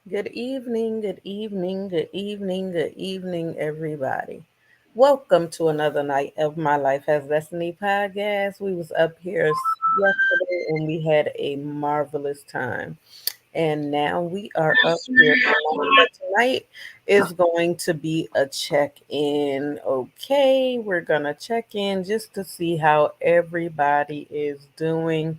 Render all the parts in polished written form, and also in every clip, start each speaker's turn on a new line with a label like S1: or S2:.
S1: Good evening, good evening, good evening, good evening, everybody. Welcome to another night of My Life Has Destiny podcast. We was up here yesterday and we had a marvelous time. And now we are up here tonight. But tonight is going to be a check-in. Okay, we're gonna check in just to see how everybody is doing.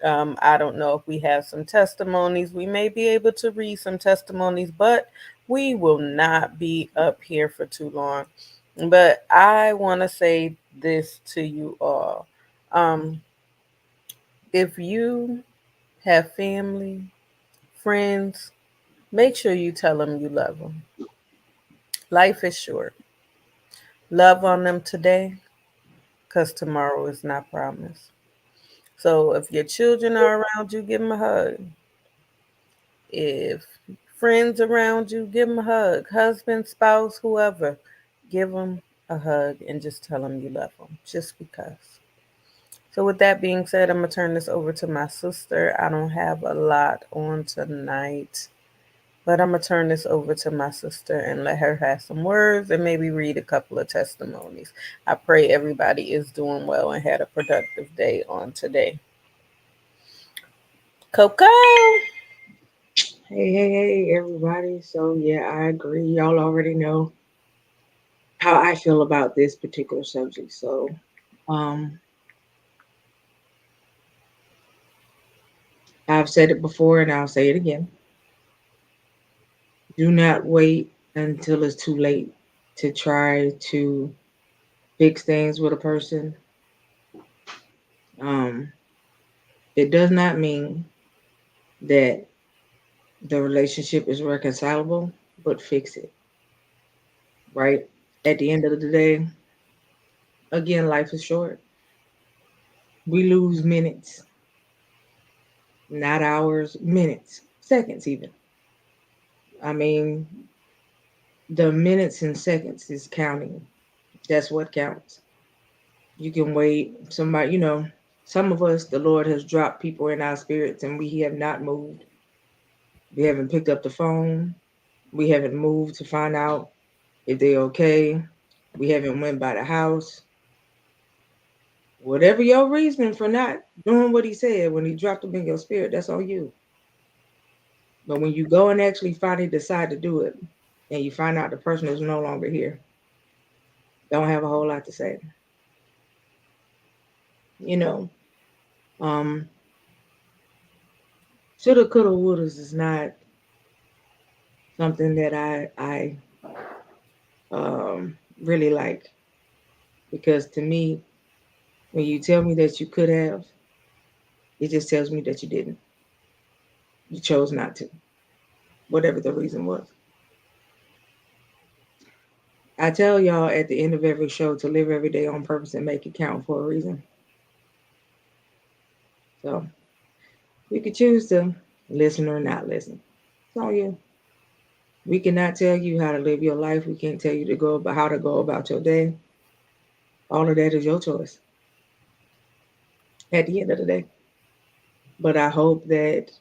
S1: I don't know if we have some testimonies. We may be able to read some testimonies, but we will not be up here for too long. But I want to say this to you all. Um, if you have family, friends, make sure you tell them you love them. Life is short. Love on them today because tomorrow is not promised. So if your children are around you, give them a hug. If friends around you, give them a hug. Husband, spouse, whoever, give them a hug and just tell them you love them just because. So with that being said, I'm going to turn this over to my sister. I don't have a lot on tonight. But I'm going to turn this over to my sister and let her have some words and maybe read a couple of testimonies. I pray everybody is doing well and had a productive day on today. Coco.
S2: Hey, everybody. So, yeah, I agree. Y'all already know how I feel about this particular subject. So, um, I've said it before and I'll say it again. Do not wait until it's too late to try to fix things with a person. Um, it does not mean that the relationship is reconcilable, but fix it, right? At the end of the day, again, life is short. We lose minutes, not hours, minutes, seconds even. I mean, the minutes and seconds is counting. That's what counts. You can wait. Some of us, the Lord has dropped people in our spirits and we have not moved. We haven't picked up the phone. We haven't moved to find out if they're okay. We haven't went by the house. Whatever your reason for not doing what he said when he dropped them in your spirit, that's on you. But when you go and actually finally decide to do it and you find out the person is no longer here, don't have a whole lot to say. You know, um, shoulda, coulda, wouldas is not something that I really like because to me, when you tell me that you could have, it just tells me that you didn't. You chose not to, whatever the reason was. I tell y'all at the end of every show to live every day on purpose and make it count for a reason. So you could choose to listen or not listen. It's on you. We cannot tell you how to live your life. We can't tell you to go about how to go about your day. All of that is your choice at the end of the day. But I hope that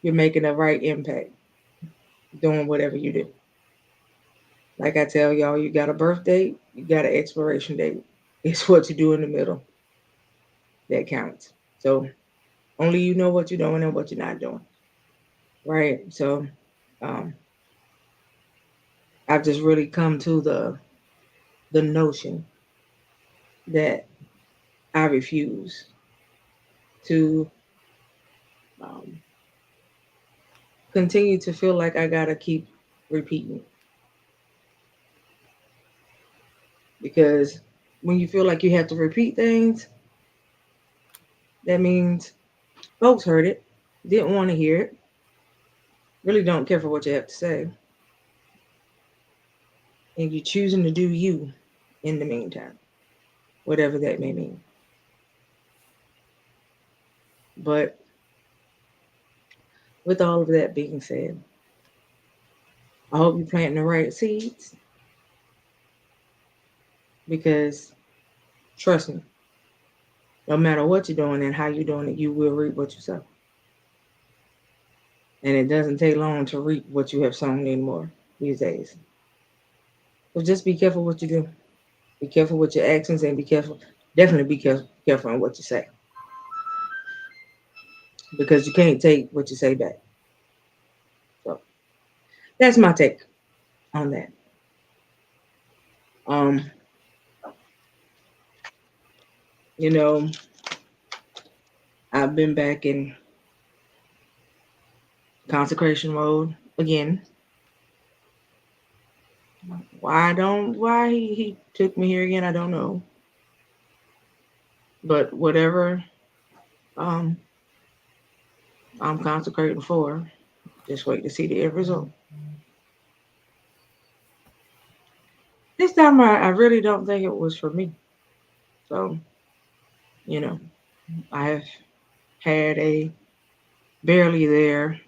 S2: you're making the right impact doing whatever you do. Like I tell y'all, you got a birth date, you got an expiration date. It's what you do in the middle that counts. So only you know what you're doing and what you're not doing. Right. So um, I've just really come to the notion that I refuse to um, continue to feel like I gotta keep repeating because when you feel like you have to repeat things, that means folks heard it, didn't want to hear it, really don't care for what you have to say, and you're choosing to do you in the meantime, whatever that may mean. But with all of that being said, I hope you're planting the right seeds because trust me, no matter what you're doing and how you're doing it, you will reap what you sow. and it doesn't take long to reap what you have sown anymore these days. So just be careful what you do. Be careful with your actions, and be careful. Definitely be careful on what you say, because you can't take what you say back. So that's my take on that. Um, you know, I've been back in consecration mode again. Why he took me here again, I don't know. But whatever um I'm consecrating for, just wait to see the end result. This time I really don't think it was for me. So, you know, I have had a barely there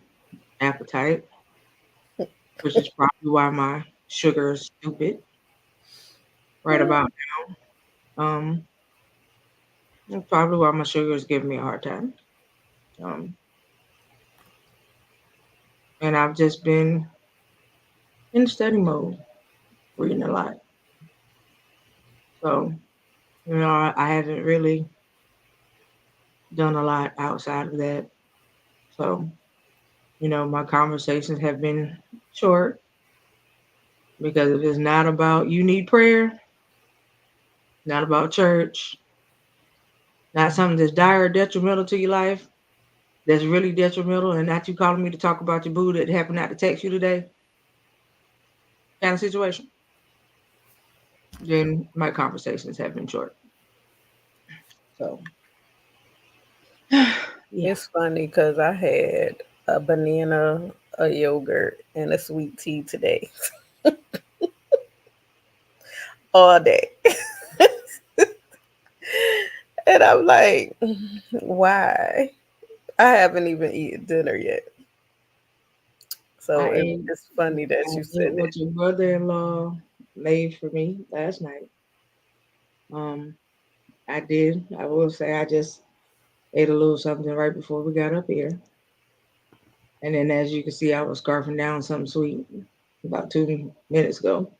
S2: appetite, which is probably why my sugar is stupid right about now. That's probably why my sugar is giving me a hard time. Um, and I've just been in study mode, reading a lot. So, I haven't really done a lot outside of that. So, my conversations have been short, because if it's not about you need prayer, not about church, not something that's dire or detrimental to your life, that's really detrimental, and not you calling me to talk about your boo that happened not to text you today, kind of situation, then my conversations have been short. So, yeah.
S1: It's funny because I had a banana, a yogurt, and a sweet tea today all day. And I'm like, why? I haven't even eaten dinner yet.
S2: I
S1: So
S2: ate,
S1: it's funny that
S2: I
S1: you
S2: ate
S1: said that.
S2: what your brother-in-law made for me last night. Um, I did. I will say I just ate a little something right before we got up here. And then, as you can see, I was scarfing down something sweet about 2 minutes ago.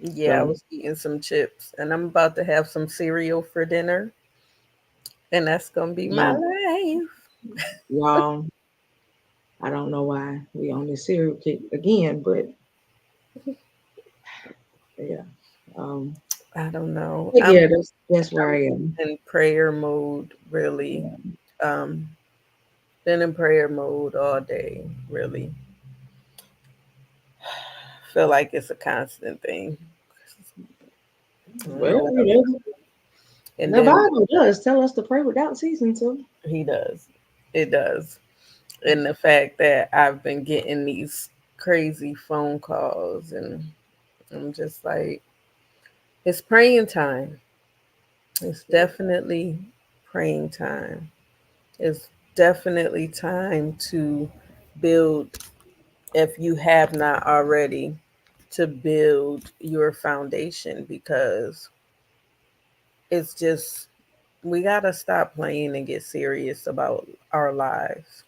S1: Yeah, I
S2: So,
S1: was eating some chips and I'm about to have some cereal for dinner. And that's going to be my
S2: yeah,
S1: life.
S2: y'all, I don't know why we on this serial kick again, but yeah. Um,
S1: I don't know.
S2: but yeah, that's where
S1: I'm
S2: I am.
S1: in prayer mode, really.
S2: Yeah.
S1: Um, been in prayer mode all day, really. Feel like it's a constant thing. I don't know
S2: Well,
S1: what else to do. And
S2: the
S1: then
S2: Bible does tell us to pray without ceasing to.
S1: he does. It does. And the fact that I've been getting these crazy phone calls, and I'm just like, it's praying time. It's definitely praying time. It's definitely time to build, if you have not already, to build your foundation, because it's just, we got to stop playing and get serious about our lives.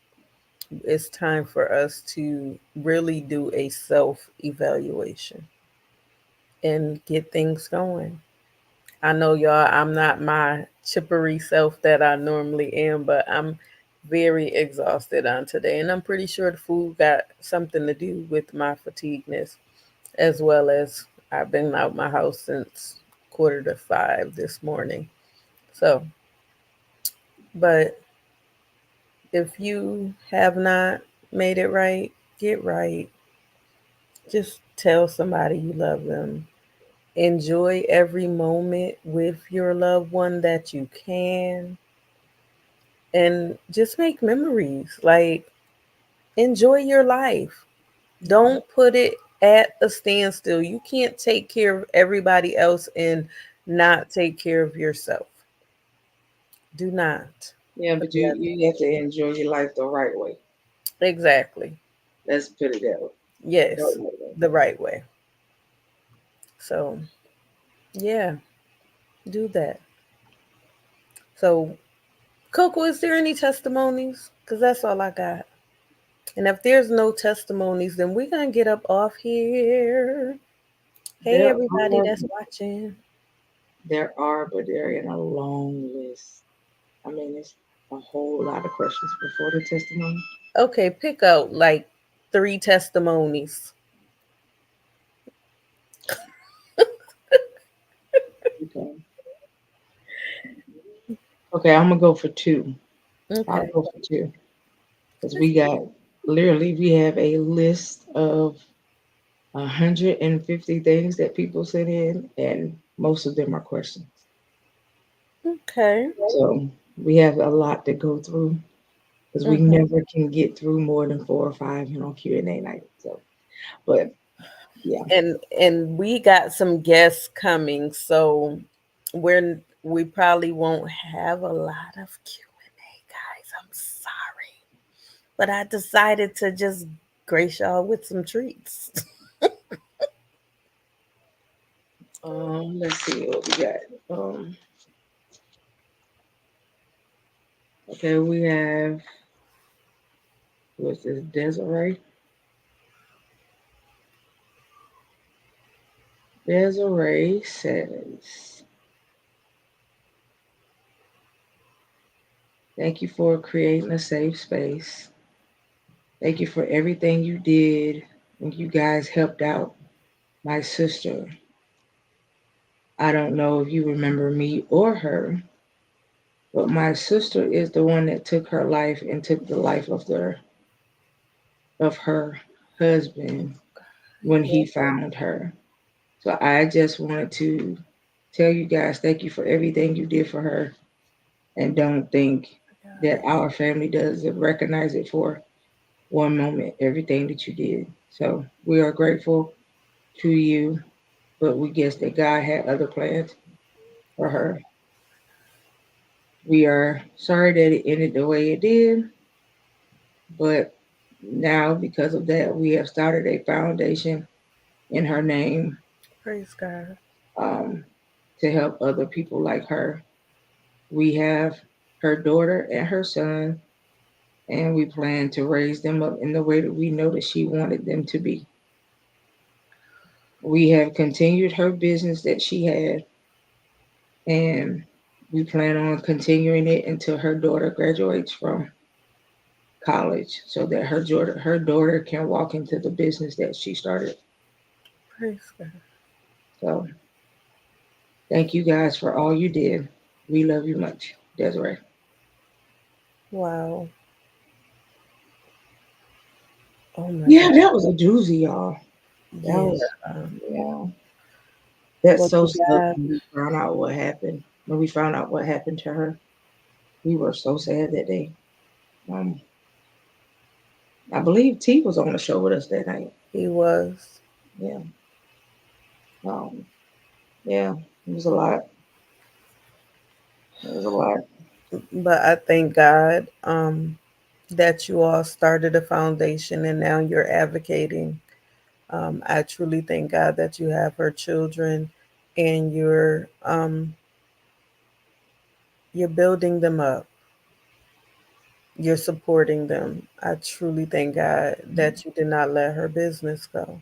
S1: It's time for us to really do a self evaluation and get things going. I know, y'all, I'm not my chippery self that I normally am, but I'm very exhausted on today. And I'm pretty sure the food got something to do with my fatigueness, as well as I've been out my house since 4:45 this morning. So, but if you have not made it right, get right. Just tell somebody you love them. Enjoy every moment with your loved one that you can. And just make memories. Like, enjoy your life. Don't put it at a standstill. You can't take care of everybody else and not take care of yourself. Do not.
S2: Yeah, but you have to enjoy your life the right way.
S1: Exactly.
S2: Let's put it that way. The
S1: Yes,
S2: right way.
S1: the right way. So, yeah, do that. So, Coco, is there any testimonies? Because that's all I got. And if there's no testimonies, then we're going to get up off here. Hey,
S2: There
S1: everybody
S2: are,
S1: that's watching.
S2: but they're in a long list. I mean, it's a whole lot of questions before the testimony.
S1: Okay, pick out like three testimonies.
S2: Okay. Okay, I'm gonna go for two. I'll
S1: Okay.
S2: go for two because we have a list of 150 things that people sent in, and most of them are questions.
S1: Okay.
S2: So we have a lot to go through because we
S1: Hmm.
S2: never can get through more than 4 or 5 on Q&A night. So, but yeah,
S1: And we got some guests coming, so we probably won't have a lot of Q&A, guys. I'm sorry. But I decided to just grace y'all with some treats.
S2: let's see what we got. Okay, we have what's this? Desiree. Desiree says, "Thank you for creating a safe space. Thank you for everything you did when you guys helped out my sister. I don't know if you remember me or her, but my sister is the one that took her life and took the life of her husband when he found her. So I just wanted to tell you guys thank you for everything you did for her, and don't think that our family doesn't recognize it for one moment, everything that you did. So we are grateful to you, but we guess that God had other plans for her. We are sorry that it ended the way it did, but now because of that, we have started a foundation in her name,
S1: Praise God.
S2: um, to help other people like her. We have her daughter and her son, and we plan to raise them up in the way that we know that she wanted them to be. We have continued her business that she had, and we plan on continuing it until her daughter graduates from college so that her daughter can walk into the business that she started.
S1: Praise God.
S2: So thank you guys for all you did. We love you much, Desiree.
S1: Wow. Oh my
S2: Yeah,
S1: God.
S2: that was a doozy, y'all. That
S1: Yeah.
S2: was yeah. That
S1: Well,
S2: so
S1: to
S2: sucked
S1: God,
S2: when we found out what happened. When we found out what happened to her, we were so sad that day. Um, I believe T was on the show with us that night.
S1: He was.
S2: Yeah. Um, yeah. It was a lot. It was a lot.
S1: But I thank God that you all started a foundation and now you're advocating. I truly thank God that you have her children and you're building them up. You're supporting them. I truly thank God that you did not let her business go.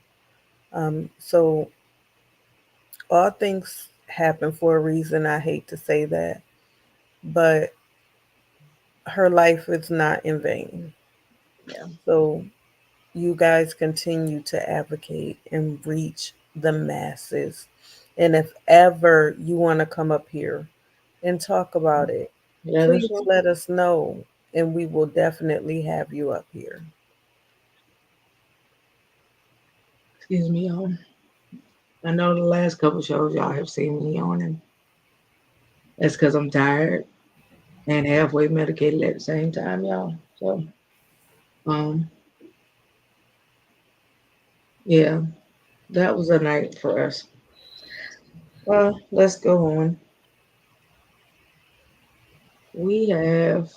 S1: So all things happen for a reason. I hate to say that, but her life is not in vain.
S2: Yeah.
S1: So you guys continue to advocate and reach the masses. And if ever you want to come up here and talk about it,
S2: Let us
S1: please
S2: know.
S1: let us know and we will definitely have you up here.
S2: Excuse me, I know the last couple shows y'all have seen me on, and that's because I'm tired and halfway medicated at the same time, y'all. So, um, yeah, that was a night for us. Well, let's go on. We have,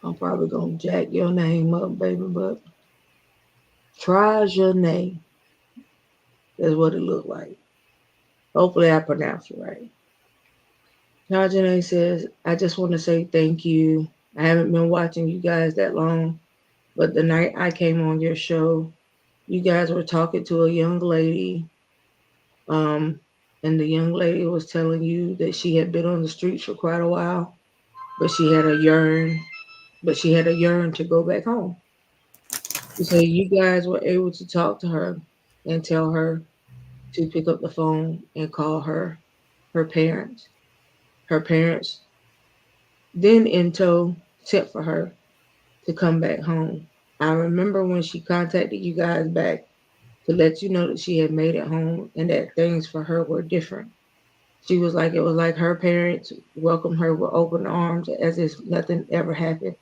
S2: I'm probably gonna jack your name up, baby, but Trajane is what it looked like. Hopefully, I pronounced it right. Trajane says, I just want to say thank you. I haven't been watching you guys that long, but the night I came on your show, you guys were talking to a young lady, um, and the young lady was telling you that she had been on the streets for quite a while, but she had a yearn to go back home. She said you guys were able to talk to her and tell her to pick up the phone and call her parents. Her parents then in tow sent for her to come back home. I remember when she contacted you guys back to let you know that she had made it home and that things for her were different. She was like, it was like her parents welcomed her with open arms as if nothing ever happened.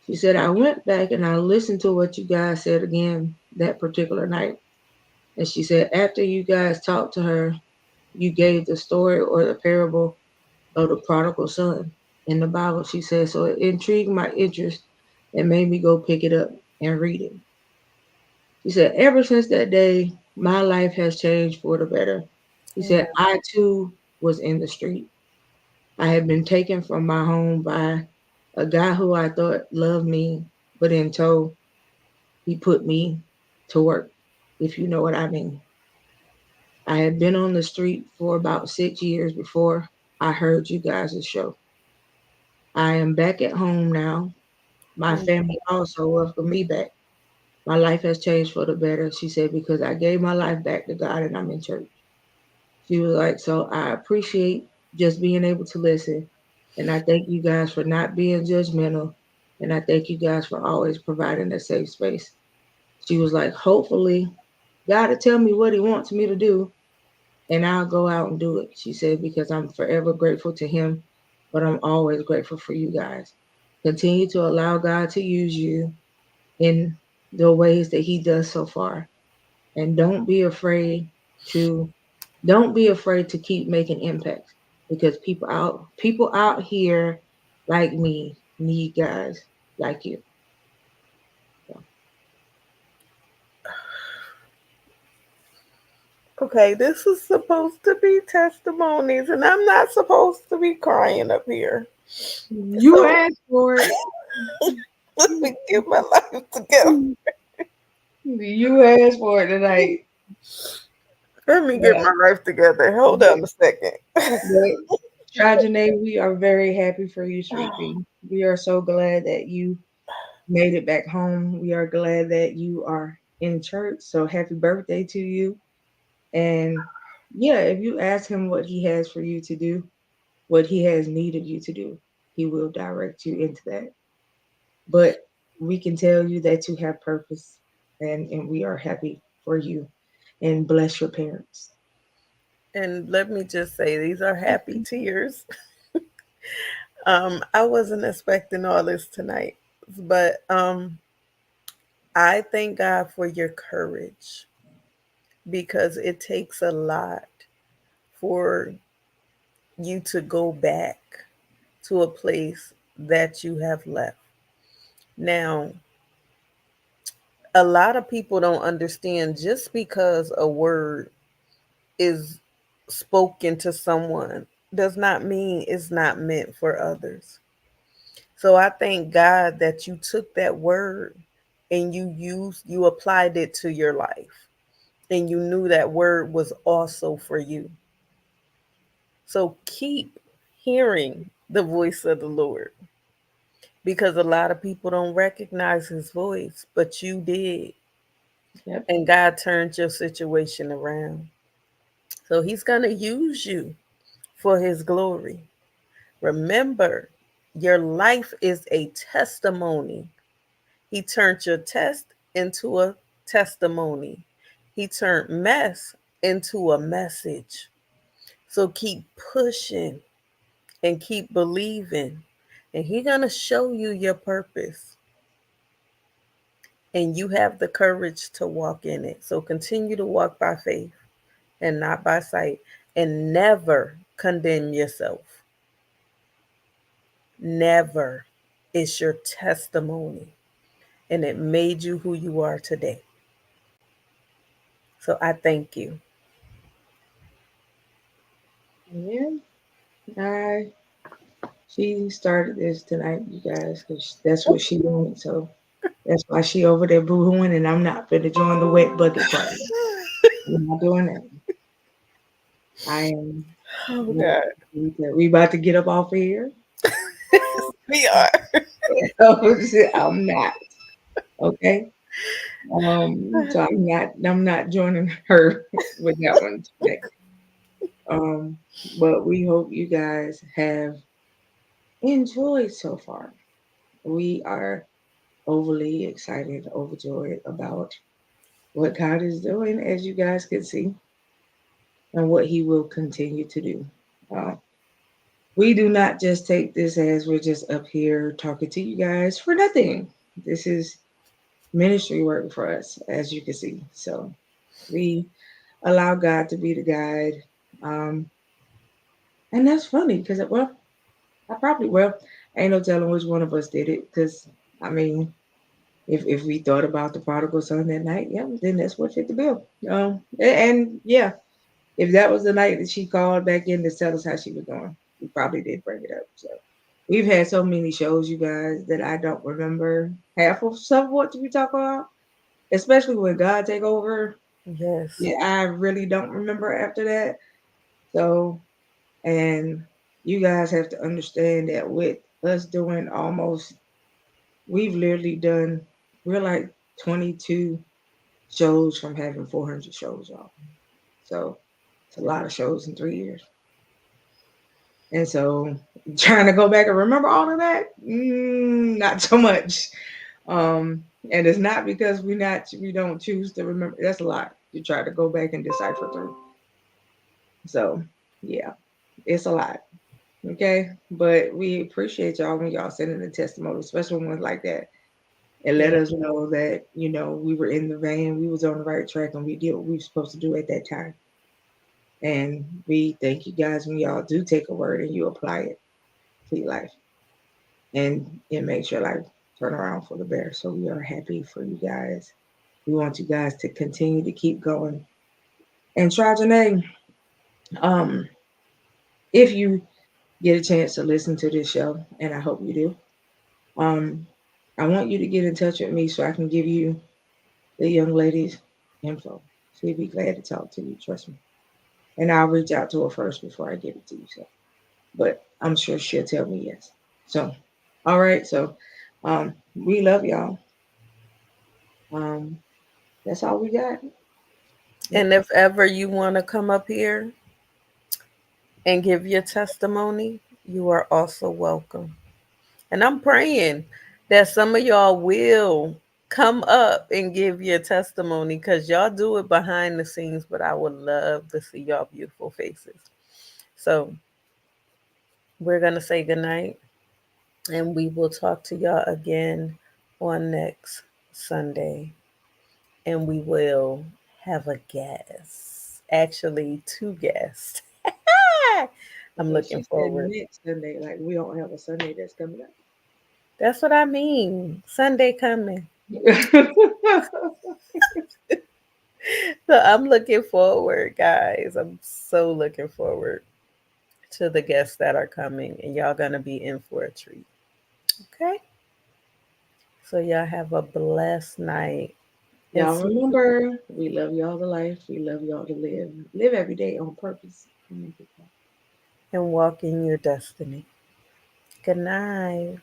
S2: She said, I went back and I listened to what you guys said again that particular night. And she said, after you guys talked to her, you gave the story or the parable of the prodigal son in the Bible. She said, so it intrigued my interest and made me go pick it up and read it. She said, ever since that day, my life has changed for the better. She said,
S1: Amen.
S2: I too was in the street. I had been taken from my home by a guy who I thought loved me, but in tow, he put me to work, if you know what I mean. I had been on the street for about 6 years before I heard you guys' show. I am back at home now. My family also welcomed me back. My life has changed for the better, she said, because I gave my life back to God and I'm in church. She was like, so I appreciate just being able to listen. And I thank you guys for not being judgmental. And I thank you guys for always providing a safe space. She was like, hopefully, God will tell me what He wants me to do, and I'll go out and do it. She said, because I'm forever grateful to Him, but I'm always grateful for you guys. Continue to allow God to use you in the ways that He does so far. And to don't be afraid to keep making impact because people out here like me need guys like you. So,
S1: Okay, this is supposed to be testimonies, and I'm not supposed to be crying up here.
S2: you
S1: So
S2: asked for it.
S1: let me get my life together.
S2: You asked for it tonight.
S1: Let me get
S2: But,
S1: my life together. Hold up
S2: but,
S1: a second.
S2: but Trajane, we are very happy for you, Sweet Pea. We are so glad that you made it back home. We are glad that you are in church. So happy birthday to you. And yeah, if you ask him what he has for you to do, what he has needed you to do, he will direct you into that. But we can tell you that you have purpose and we are happy for you and bless your parents.
S1: And let me just say, these are happy tears. I wasn't expecting all this tonight, but I thank God for your courage because it takes a lot for you to go back to a place that you have left. Now, a lot of people don't understand just because a word is spoken to someone does not mean it's not meant for others. So I thank God that you took that word and you applied it to your life and you knew that word was also for you. So keep hearing the voice of the Lord because a lot of people don't recognize his voice, but you did.
S2: Yep.
S1: And God turned your situation around. So he's going to use you for his glory. Remember, your life is a testimony. He turned your test into a testimony. He turned mess into a message. So keep pushing and keep believing. And he's going to show you your purpose. And you have the courage to walk in it. So continue to walk by faith and not by sight. And never condemn yourself. Never. It's your testimony. And it made you who you are today. So I thank you.
S2: Yeah. I She started this tonight, you guys, because that's what she wanted. So that's why she over there boohooing, and I'm not finna join the wet bucket party. I'm not doing that. I am.
S1: Oh God.
S2: We about to get up off of here.
S1: We are.
S2: I'm not. Okay. So I'm not joining her with that one today. Um, but we hope you guys have enjoyed so far. We are overly excited, overjoyed about what God is doing, as you guys can see, and what He will continue to do. Uh, we do not just take this as we're just up here talking to you guys for nothing. This is ministry work for us, as you can see. So we allow God to be the guide. Um, and that's funny because, well, well, ain't no telling which one of us did it. Because, I mean, if we thought about the prodigal son that night, yeah, then that's what fit the bill. And yeah, if that was the night that she called back in to tell us how she was doing, we probably did bring it up. So we've had so many shows, you guys, that I don't remember half of some of what we talk about, especially when God take over.
S1: Yes.
S2: Yeah, I really don't remember after that. So, and you guys have to understand that with us doing almost, we've literally done, we're like 22 shows from having 400 shows, y'all. So it's a lot of shows in 3 years. And so trying to go back and remember all of that, not so much. And it's not because we don't choose to remember. That's a lot to try to go back and decipher through. So yeah, it's a lot. Okay. But we appreciate y'all when y'all sending the testimony, especially ones like that. And let
S1: Yeah.
S2: us know that, we were in the vein, we was on the right track, and we did what we were supposed to do at that time. And we thank you guys when y'all do take a word and you apply it to your life. And it makes your life turn around for the better. So we are happy for you guys. We want you guys to continue to keep going. And try Janae, um, if you get a chance to listen to this show, and I hope you do, um, I want you to get in touch with me so I can give you the young lady's info. She'd be glad to talk to you, trust me. And I'll reach out to her first before I give it to you. So, but I'm sure she'll tell me yes. So, all right. So, we love y'all. Um, that's all we got. Yep.
S1: And if ever you want to come up here and give your testimony, you are also welcome. And I'm praying that some of y'all will come up and give your testimony because y'all do it behind the scenes, but I would love to see y'all beautiful faces. So we're going to say goodnight and we will talk to y'all again on next Sunday. And we will have a guest. Actually, two guests. I'm
S2: Okay,
S1: looking
S2: she said
S1: forward.
S2: next Sunday. Like we don't have a Sunday that's coming
S1: That's what I mean. Sunday coming.
S2: up.
S1: So I'm looking forward, guys. I'm so looking forward to the guests that are coming, and y'all gonna be in for a treat. Okay? So y'all have a blessed night and
S2: Y'all remember, we love y'all to life. We love y'all to live. Live every day on purpose.
S1: walk in your destiny. Good night.